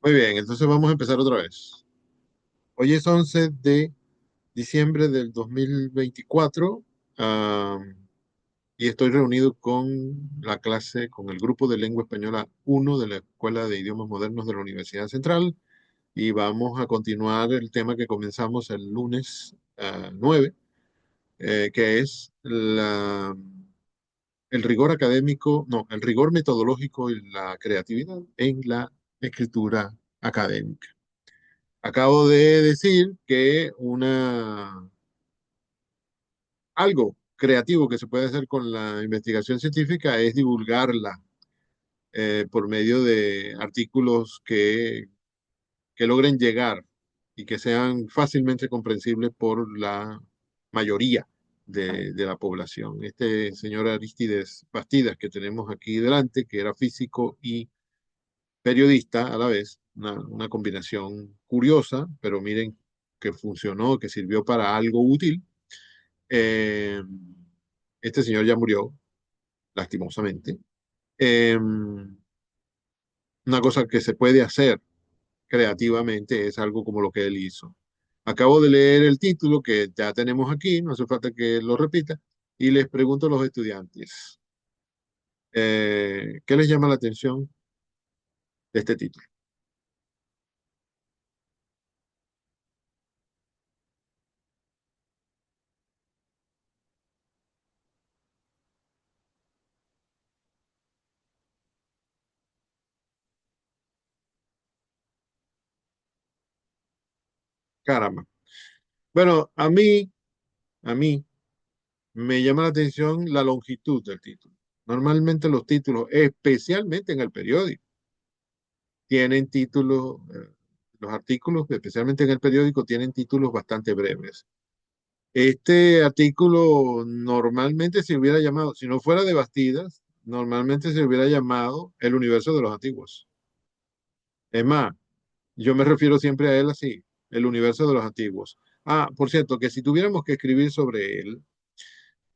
Muy bien, entonces vamos a empezar otra vez. Hoy es 11 de diciembre del 2024, ah, y estoy reunido con la clase, con el grupo de lengua española 1 de la Escuela de Idiomas Modernos de la Universidad Central, y vamos a continuar el tema que comenzamos el lunes 9, que es el rigor académico, no, el rigor metodológico y la creatividad en la escritura académica. Acabo de decir que algo creativo que se puede hacer con la investigación científica es divulgarla por medio de artículos que logren llegar y que sean fácilmente comprensibles por la mayoría de la población. Este señor Aristides Bastidas que tenemos aquí delante, que era físico y periodista a la vez, una combinación curiosa, pero miren que funcionó, que sirvió para algo útil. Eh, este señor ya murió, lastimosamente. Eh, una cosa que se puede hacer creativamente es algo como lo que él hizo. Acabo de leer el título que ya tenemos aquí, no hace falta que lo repita, y les pregunto a los estudiantes, ¿qué les llama la atención de este título? Caramba. Bueno, a mí me llama la atención la longitud del título. Normalmente los títulos, especialmente en el periódico, tienen títulos, los artículos, especialmente en el periódico, tienen títulos bastante breves. Este artículo normalmente se hubiera llamado, si no fuera de Bastidas, normalmente se hubiera llamado El universo de los antiguos. Es más, yo me refiero siempre a él así, el universo de los antiguos. Ah, por cierto, que si tuviéramos que escribir sobre él,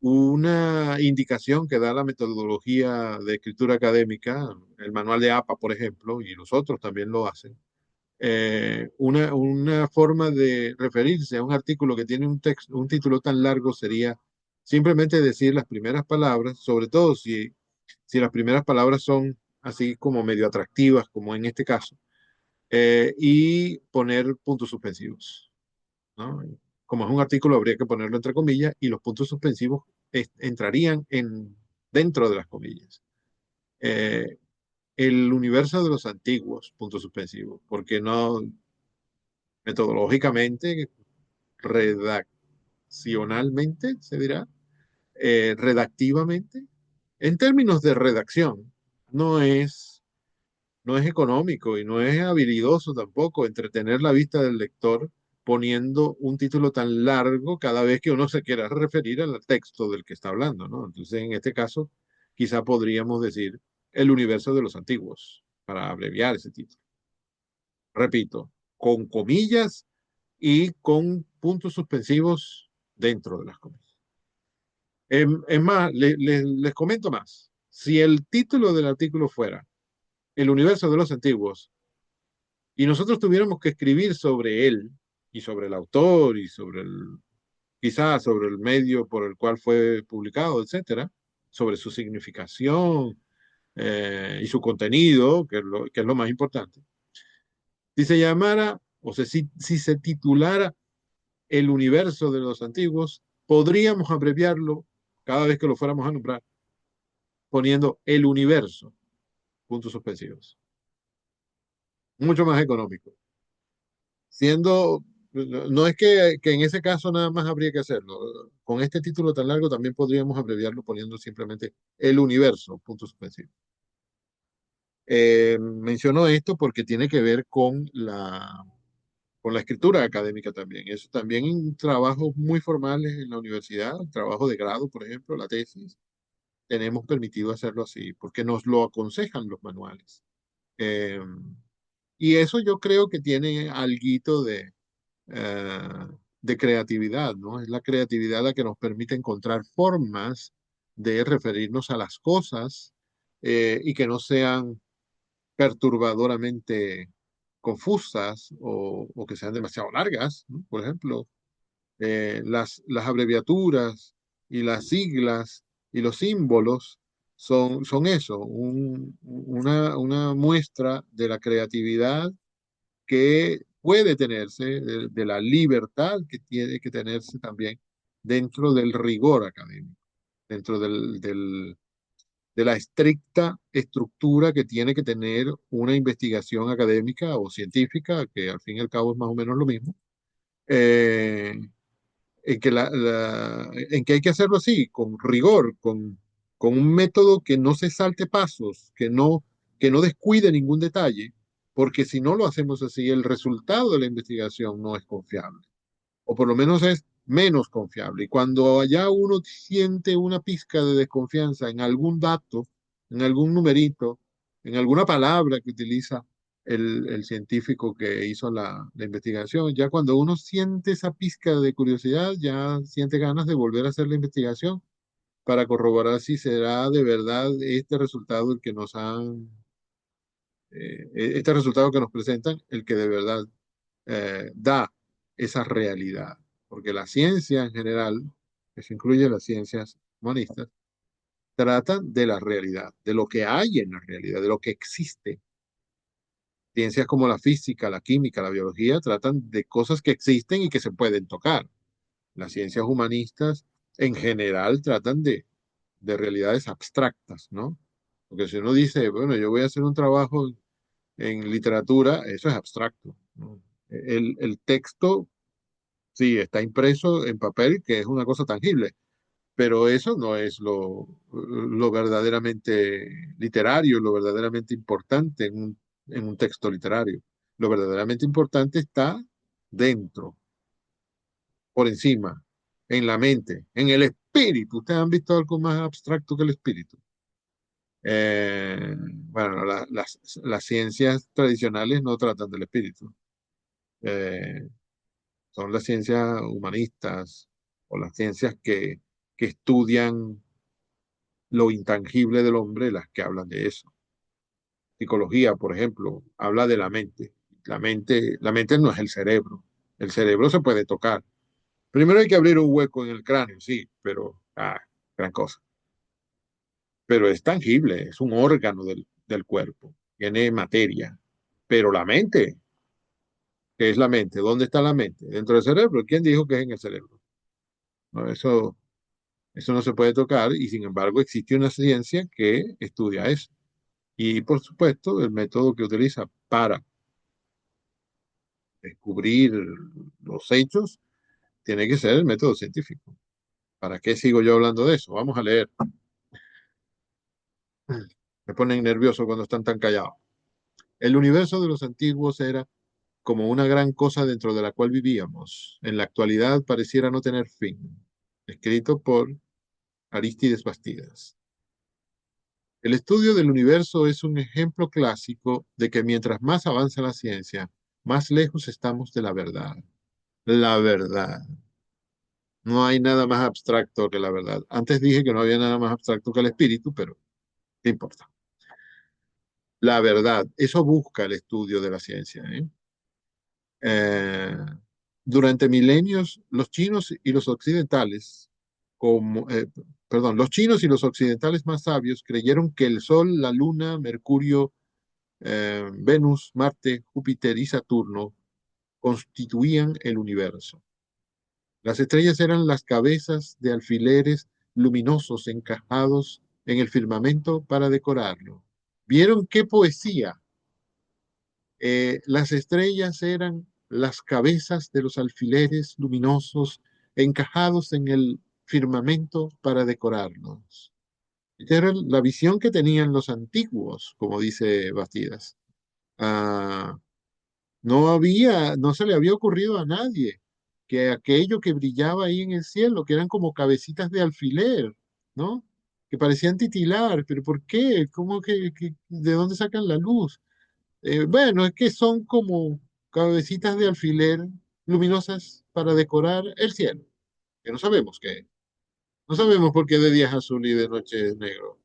una indicación que da la metodología de escritura académica, el manual de APA, por ejemplo, y los otros también lo hacen, una forma de referirse a un artículo que tiene un título tan largo sería simplemente decir las primeras palabras, sobre todo si las primeras palabras son así como medio atractivas, como en este caso, y poner puntos suspensivos, ¿no? Como es un artículo, habría que ponerlo entre comillas y los puntos suspensivos entrarían dentro de las comillas. Eh, el universo de los antiguos, puntos suspensivos, porque no, metodológicamente, redaccionalmente, se dirá, redactivamente, en términos de redacción, no es, no es económico y no es habilidoso tampoco entretener la vista del lector poniendo un título tan largo cada vez que uno se quiera referir al texto del que está hablando, ¿no? Entonces, en este caso, quizá podríamos decir el universo de los antiguos, para abreviar ese título. Repito, con comillas y con puntos suspensivos dentro de las comillas. Es más, les comento más. Si el título del artículo fuera El universo de los antiguos y nosotros tuviéramos que escribir sobre él y sobre el autor y sobre quizás sobre el medio por el cual fue publicado, etcétera, sobre su significación y su contenido, que es lo más importante. Si se llamara, o sea, si se titulara El universo de los antiguos, podríamos abreviarlo cada vez que lo fuéramos a nombrar, poniendo el universo, puntos suspensivos. Mucho más económico. Siendo, no es que en ese caso nada más habría que hacerlo. Con este título tan largo también podríamos abreviarlo poniendo simplemente el universo, puntos suspensivos. Menciono esto porque tiene que ver con la escritura académica también. Eso también en trabajos muy formales en la universidad, trabajo de grado, por ejemplo, la tesis, tenemos permitido hacerlo así, porque nos lo aconsejan los manuales. Eh, y eso yo creo que tiene alguito eh, de creatividad, ¿no? Es la creatividad la que nos permite encontrar formas de referirnos a las cosas y que no sean perturbadoramente confusas o que sean demasiado largas, ¿no? Por ejemplo, las abreviaturas y las siglas y los símbolos son eso, una muestra de la creatividad que puede tenerse, de la libertad que tiene que tenerse también dentro del rigor académico, dentro de la estricta estructura que tiene que tener una investigación académica o científica, que al fin y al cabo es más o menos lo mismo, eh, en que hay que hacerlo así, con rigor, con un método que no se salte pasos, que no descuide ningún detalle, porque si no lo hacemos así, el resultado de la investigación no es confiable, o por lo menos es menos confiable. Y cuando ya uno siente una pizca de desconfianza en algún dato, en algún numerito, en alguna palabra que utiliza el científico que hizo la investigación, ya cuando uno siente esa pizca de curiosidad, ya siente ganas de volver a hacer la investigación para corroborar si será de verdad este resultado el que nos han, este resultado que nos presentan, el que de verdad da esa realidad. Porque la ciencia en general, que se incluye las ciencias humanistas, tratan de la realidad, de lo que hay en la realidad, de lo que existe. Ciencias como la física, la química, la biología tratan de cosas que existen y que se pueden tocar. Las ciencias humanistas en general tratan de realidades abstractas, ¿no? Porque si uno dice, bueno, yo voy a hacer un trabajo en literatura, eso es abstracto, ¿no? El texto sí, está impreso en papel, que es una cosa tangible, pero eso no es lo verdaderamente literario, lo verdaderamente importante en un texto literario. Lo verdaderamente importante está dentro, por encima, en la mente, en el espíritu. ¿Ustedes han visto algo más abstracto que el espíritu? Bueno, las ciencias tradicionales no tratan del espíritu. Eh, Son las ciencias humanistas o las ciencias que estudian lo intangible del hombre, las que hablan de eso. Psicología, por ejemplo, habla de la mente. La mente no es el cerebro. El cerebro se puede tocar. Primero hay que abrir un hueco en el cráneo, sí, pero, gran cosa. Pero es tangible, es un órgano del cuerpo, tiene materia. Pero la mente, ¿qué es la mente? ¿Dónde está la mente? Dentro del cerebro. ¿Quién dijo que es en el cerebro? No, eso no se puede tocar y sin embargo existe una ciencia que estudia eso. Y por supuesto, el método que utiliza para descubrir los hechos tiene que ser el método científico. ¿Para qué sigo yo hablando de eso? Vamos a leer. Me ponen nervioso cuando están tan callados. El universo de los antiguos era como una gran cosa dentro de la cual vivíamos. En la actualidad pareciera no tener fin. Escrito por Arístides Bastidas. El estudio del universo es un ejemplo clásico de que mientras más avanza la ciencia, más lejos estamos de la verdad. La verdad. No hay nada más abstracto que la verdad. Antes dije que no había nada más abstracto que el espíritu, pero ¿qué importa? La verdad. Eso busca el estudio de la ciencia, ¿eh? Eh, durante milenios, los chinos y los occidentales, como, perdón, los chinos y los occidentales más sabios creyeron que el Sol, la Luna, Mercurio, Venus, Marte, Júpiter y Saturno constituían el universo. Las estrellas eran las cabezas de alfileres luminosos encajados en el firmamento para decorarlo. ¿Vieron qué poesía? Las estrellas eran las cabezas de los alfileres luminosos encajados en el firmamento para decorarlos. Esta era la visión que tenían los antiguos, como dice Bastidas. Ah, no se le había ocurrido a nadie que aquello que brillaba ahí en el cielo, que eran como cabecitas de alfiler, ¿no? Que parecían titilar, pero ¿por qué? ¿De dónde sacan la luz? Bueno, es que son como cabecitas de alfiler luminosas para decorar el cielo, que no sabemos qué es. No sabemos por qué de día es azul y de noche es negro,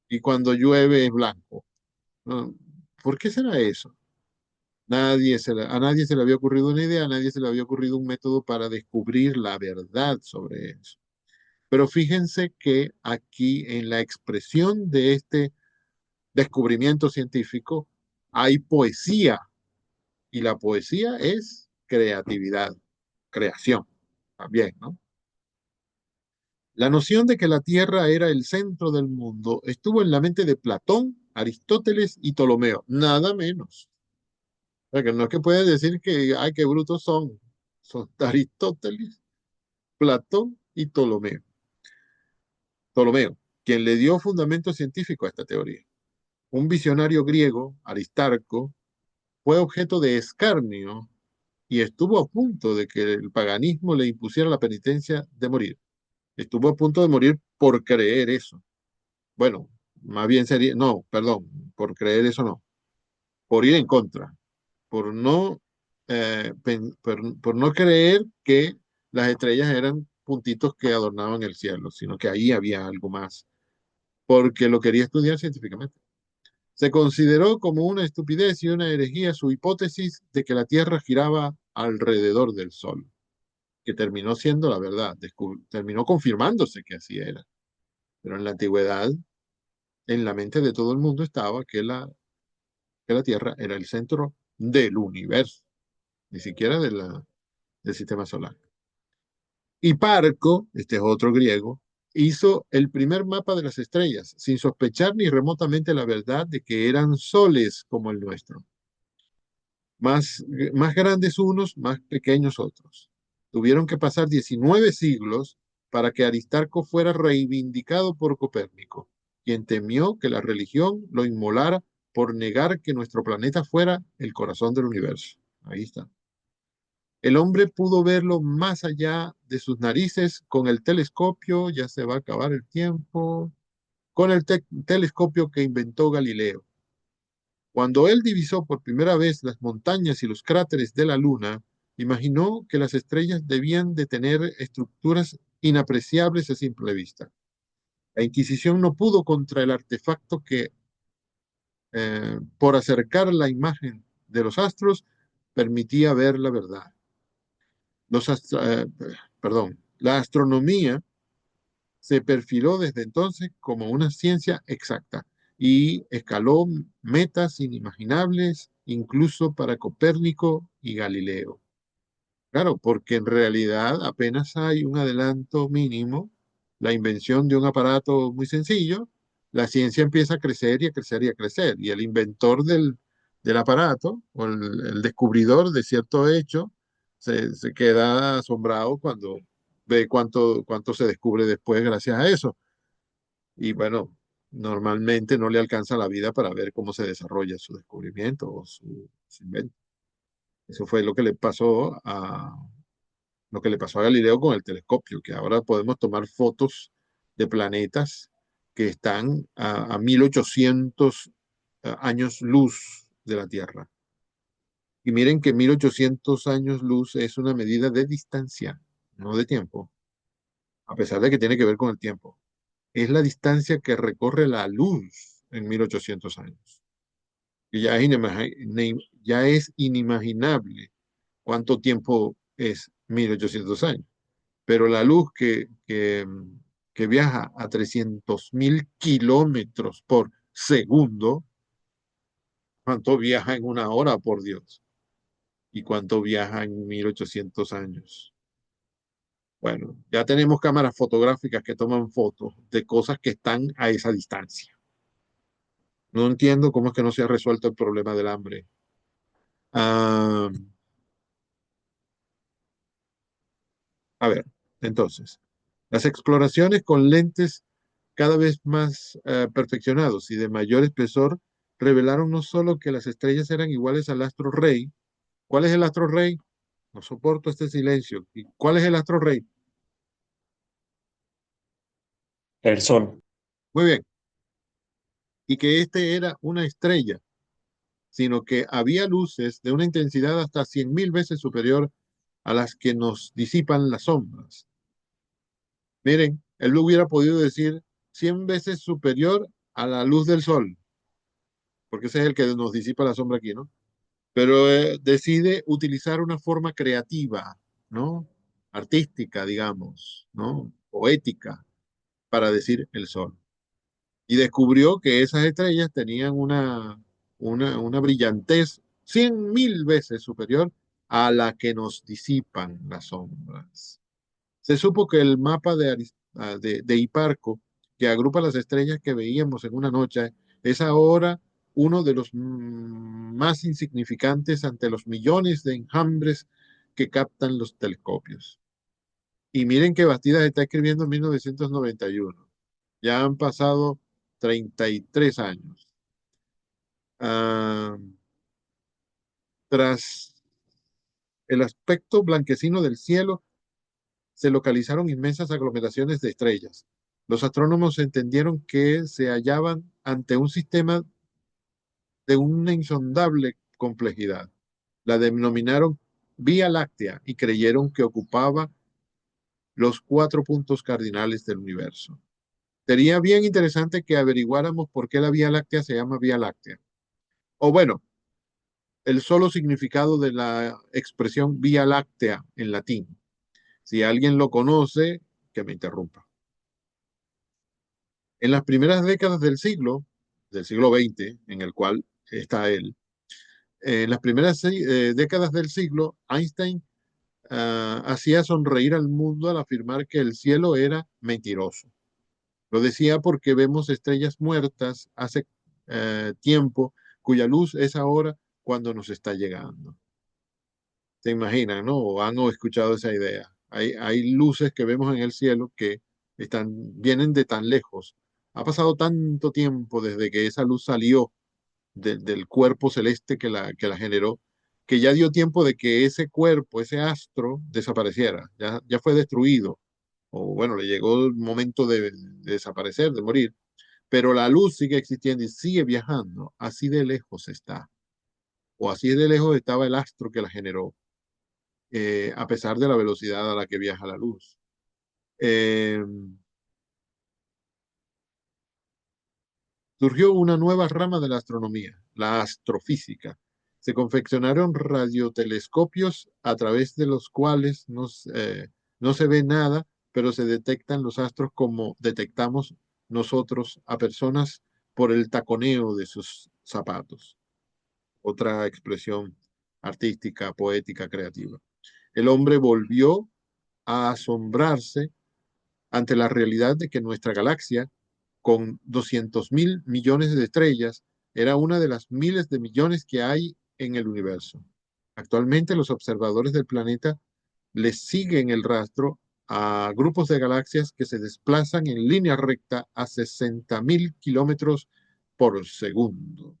y cuando llueve es blanco, ¿no? ¿Por qué será eso? A nadie se le había ocurrido una idea, a nadie se le había ocurrido un método para descubrir la verdad sobre eso. Pero fíjense que aquí en la expresión de este descubrimiento científico hay poesía, y la poesía es creatividad, creación también, ¿no? La noción de que la Tierra era el centro del mundo estuvo en la mente de Platón, Aristóteles y Ptolomeo, nada menos. O sea, que no es que pueden decir que, ay, qué brutos son. Son Aristóteles, Platón y Ptolomeo. Ptolomeo, quien le dio fundamento científico a esta teoría. Un visionario griego, Aristarco, fue objeto de escarnio y estuvo a punto de que el paganismo le impusiera la penitencia de morir. Estuvo a punto de morir por creer eso. Bueno, más bien sería, no, perdón, por creer eso no, por ir en contra, por no, por no creer que las estrellas eran puntitos que adornaban el cielo, sino que ahí había algo más, porque lo quería estudiar científicamente. Se consideró como una estupidez y una herejía su hipótesis de que la Tierra giraba alrededor del Sol, que terminó siendo la verdad, terminó confirmándose que así era. Pero en la antigüedad, en la mente de todo el mundo estaba que la Tierra era el centro del universo, ni siquiera del sistema solar. Y Parco, este es otro griego, hizo el primer mapa de las estrellas, sin sospechar ni remotamente la verdad de que eran soles como el nuestro. Más grandes unos, más pequeños otros. Tuvieron que pasar 19 siglos para que Aristarco fuera reivindicado por Copérnico, quien temió que la religión lo inmolara por negar que nuestro planeta fuera el corazón del universo. Ahí está. El hombre pudo verlo más allá de sus narices con el telescopio, ya se va a acabar el tiempo, con el telescopio que inventó Galileo. Cuando él divisó por primera vez las montañas y los cráteres de la Luna, imaginó que las estrellas debían de tener estructuras inapreciables a simple vista. La Inquisición no pudo contra el artefacto que, por acercar la imagen de los astros, permitía ver la verdad. Los perdón, la astronomía se perfiló desde entonces como una ciencia exacta y escaló metas inimaginables incluso para Copérnico y Galileo. Claro, porque en realidad apenas hay un adelanto mínimo, la invención de un aparato muy sencillo, la ciencia empieza a crecer y a crecer y a crecer, y el inventor del aparato o el descubridor de cierto hecho se queda asombrado cuando ve cuánto se descubre después gracias a eso. Y bueno, normalmente no le alcanza la vida para ver cómo se desarrolla su descubrimiento o su invento. Eso fue lo que le pasó a Galileo con el telescopio, que ahora podemos tomar fotos de planetas que están a 1800 años luz de la Tierra. Y miren que 1800 años luz es una medida de distancia, no de tiempo, a pesar de que tiene que ver con el tiempo. Es la distancia que recorre la luz en 1800 años. Y ya es inimaginable cuánto tiempo es 1800 años. Pero la luz que viaja a 300.000 kilómetros por segundo, ¿cuánto viaja en una hora, por Dios? ¿Y cuánto viaja en 1800 años? Bueno, ya tenemos cámaras fotográficas que toman fotos de cosas que están a esa distancia. No entiendo cómo es que no se ha resuelto el problema del hambre. Ah, a ver, entonces, las exploraciones con lentes cada vez más perfeccionados y de mayor espesor revelaron no solo que las estrellas eran iguales al astro rey. ¿Cuál es el astro rey? No soporto este silencio. ¿Y cuál es el astro rey? El Sol. Muy bien. Y que este era una estrella, sino que había luces de una intensidad hasta 100.000 veces superior a las que nos disipan las sombras. Miren, él hubiera podido decir 100 veces superior a la luz del sol, porque ese es el que nos disipa la sombra aquí, ¿no? pero decide utilizar una forma creativa, ¿no? Artística, digamos, ¿no? Poética, para decir el sol. Y descubrió que esas estrellas tenían una brillantez 100.000 veces superior a la que nos disipan las sombras. Se supo que el mapa de Hiparco, que agrupa las estrellas que veíamos en una noche, es ahora uno de los más insignificantes ante los millones de enjambres que captan los telescopios. Y miren que Bastidas está escribiendo en 1991. Ya han pasado 33 años. Ah, tras el aspecto blanquecino del cielo, se localizaron inmensas aglomeraciones de estrellas. Los astrónomos entendieron que se hallaban ante un sistema de una insondable complejidad. La denominaron Vía Láctea y creyeron que ocupaba los 4 puntos cardinales del universo. Sería bien interesante que averiguáramos por qué la Vía Láctea se llama Vía Láctea. O bueno, el solo significado de la expresión Vía Láctea en latín. Si alguien lo conoce, que me interrumpa. En las primeras décadas del siglo XX, en el cual está él, en las primeras décadas del siglo, Einstein hacía sonreír al mundo al afirmar que el cielo era mentiroso. Lo decía porque vemos estrellas muertas hace tiempo cuya luz es ahora cuando nos está llegando. ¿Se imaginan, no? O han escuchado esa idea. Hay luces que vemos en el cielo que vienen de tan lejos. Ha pasado tanto tiempo desde que esa luz salió del cuerpo celeste que la generó, que ya dio tiempo de que ese cuerpo, ese astro, desapareciera. Ya fue destruido. O bueno, le llegó el momento de desaparecer, de morir. Pero la luz sigue existiendo y sigue viajando. Así de lejos está. O así de lejos estaba el astro que la generó, a pesar de la velocidad a la que viaja la luz. Eh, Surgió una nueva rama de la astronomía, la astrofísica. Se confeccionaron radiotelescopios a través de los cuales no se ve nada, pero se detectan los astros como detectamos nosotros a personas por el taconeo de sus zapatos. Otra expresión artística, poética, creativa. El hombre volvió a asombrarse ante la realidad de que nuestra galaxia, con 200.000 millones de estrellas, era una de las miles de millones que hay en el universo. Actualmente los observadores del planeta les siguen el rastro a grupos de galaxias que se desplazan en línea recta a 60.000 kilómetros por segundo.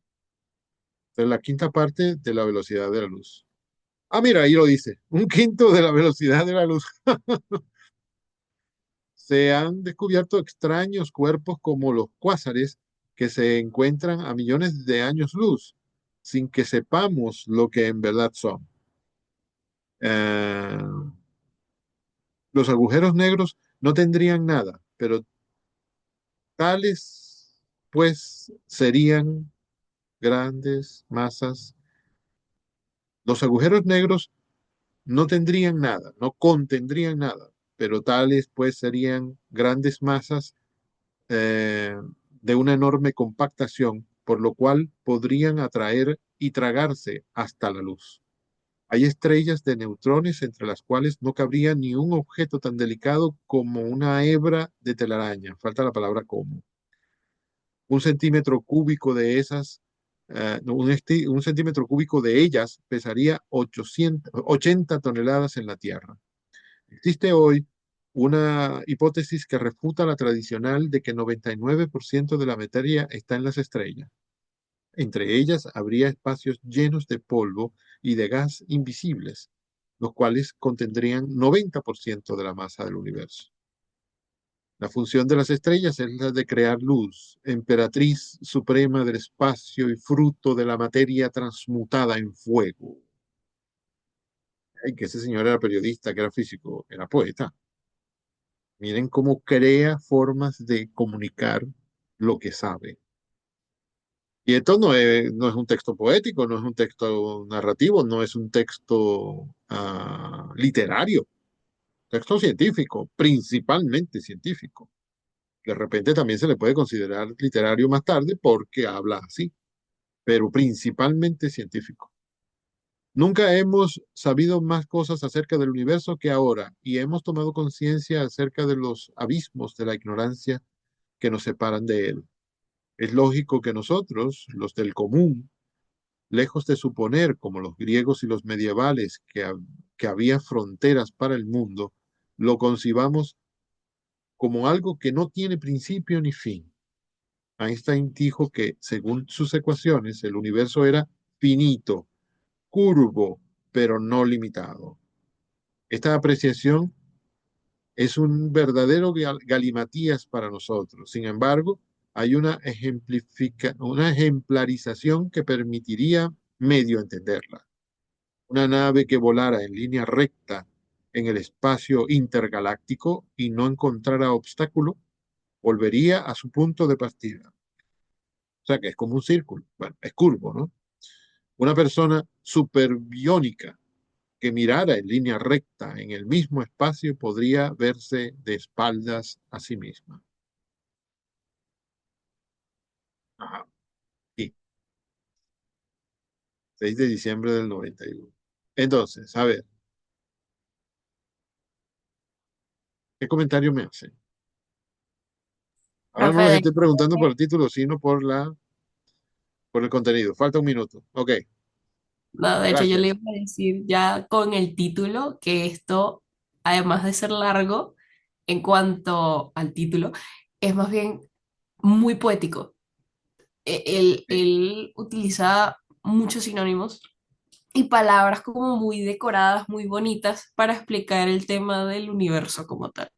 Es la quinta parte de la velocidad de la luz. Ah, mira, ahí lo dice, un quinto de la velocidad de la luz. Se han descubierto extraños cuerpos como los cuásares que se encuentran a millones de años luz, sin que sepamos lo que en verdad son. Eh, los agujeros negros no tendrían nada, pero tales pues serían grandes masas. Los agujeros negros no tendrían nada, no contendrían nada, pero tales pues serían grandes masas eh, de una enorme compactación, por lo cual podrían atraer y tragarse hasta la luz. Hay estrellas de neutrones entre las cuales no cabría ni un objeto tan delicado como una hebra de telaraña. Falta la palabra como. Un centímetro cúbico de esas, no, un centímetro cúbico de ellas pesaría 80 toneladas en la Tierra. Existe hoy una hipótesis que refuta la tradicional de que 99% de la materia está en las estrellas. Entre ellas habría espacios llenos de polvo y de gas invisibles, los cuales contendrían 90% de la masa del universo. La función de las estrellas es la de crear luz, emperatriz suprema del espacio y fruto de la materia transmutada en fuego. Ay, que ese señor era periodista, que era físico, era poeta. Miren cómo crea formas de comunicar lo que sabe. Y esto no es un texto poético, no es un texto narrativo, no es un texto literario, texto científico, principalmente científico. De repente también se le puede considerar literario más tarde porque habla así, pero principalmente científico. Nunca hemos sabido más cosas acerca del universo que ahora y hemos tomado conciencia acerca de los abismos de la ignorancia que nos separan de él. Es lógico que nosotros, los del común, lejos de suponer, como los griegos y los medievales, que había fronteras para el mundo, lo concibamos como algo que no tiene principio ni fin. Einstein dijo que, según sus ecuaciones, el universo era finito, curvo, pero no limitado. Esta apreciación es un verdadero galimatías para nosotros. Sin embargo, hay una ejemplarización que permitiría medio entenderla. Una nave que volara en línea recta en el espacio intergaláctico y no encontrara obstáculo, volvería a su punto de partida. O sea que es como un círculo. Bueno, es curvo, ¿no? Una persona superbiónica que mirara en línea recta en el mismo espacio podría verse de espaldas a sí misma. Ajá. Y 6 de diciembre del 91. Entonces, a ver, ¿qué comentario me hace? Ahora no Profe, les estoy preguntando por el título, sino por el contenido. Falta un minuto. Ok, no, de hecho yo le gracias. iba a decir ya con el título que esto, además de ser largo, en cuanto al título, es más bien muy poético. Sí. Él utiliza muchos sinónimos y palabras como muy decoradas, muy bonitas para explicar el tema del universo como tal.